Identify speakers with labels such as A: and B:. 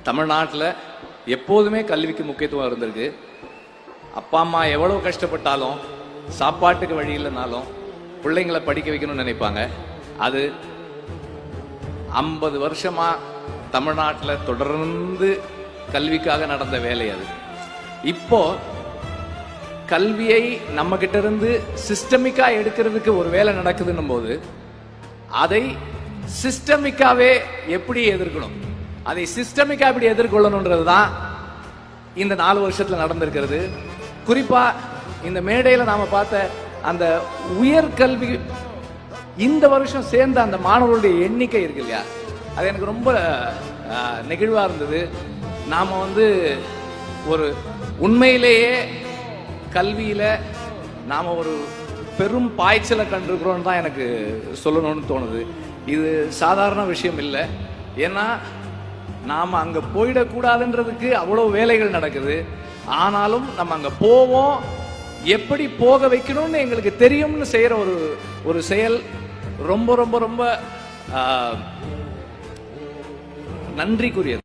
A: தமிழ்நாட்டில் எப்போதுமே கல்விக்கு முக்கியத்துவம் இருந்திருக்கு. அப்பா அம்மா எவ்வளோ கஷ்டப்பட்டாலும் சாப்பாட்டுக்கு வழி இல்லைனாலும் பிள்ளைங்களை படிக்க வைக்கணும்னு நினைப்பாங்க. அது 50 வருஷமா தமிழ்நாட்டில் தொடர்ந்து கல்விக்காக நடந்த வேலை. அது இப்போ கல்வியை நம்ம கிட்ட இருந்து சிஸ்டமிக்கா எடுக்கிறதுக்கு ஒரு வேலை நடக்குதுன்னும் போது அதை சிஸ்டமிக்காவே எப்படி எதிர்க்கணும், அதை சிஸ்டமிக்கா எப்படி எதிர்கொள்ளணும்ன்றது தான் இந்த 4 வருஷத்துல நடந்திருக்கிறது. குறிப்பா இந்த மேடையில நாம பார்த்த அந்த உயர்கல்வி இந்த வருஷம் சேர்ந்த அந்த மாணவர்களுடைய எண்ணிக்கை இருக்கு இல்லையா, அது எனக்கு ரொம்ப நெகிழ்வா இருந்தது. நாம ஒரு உண்மையிலேயே கல்வியில நாம ஒரு பெரும் பாய்ச்சலை கண்டிருக்கிறோம் தான் எனக்கு சொல்லணும்னு தோணுது. இது சாதாரண விஷயம் இல்லை. ஏன்னா நாம அங்க போயிடக்கூடாதுன்றதுக்கு அவ்வளவு வேலைகள் நடக்குது. ஆனாலும் நம்ம அங்க போவோம், எப்படி போக வைக்கணும்னு எங்களுக்கு தெரியும்னு செய்யற ஒரு செயல் ரொம்ப ரொம்ப ரொம்ப நன்றிக்குரியது.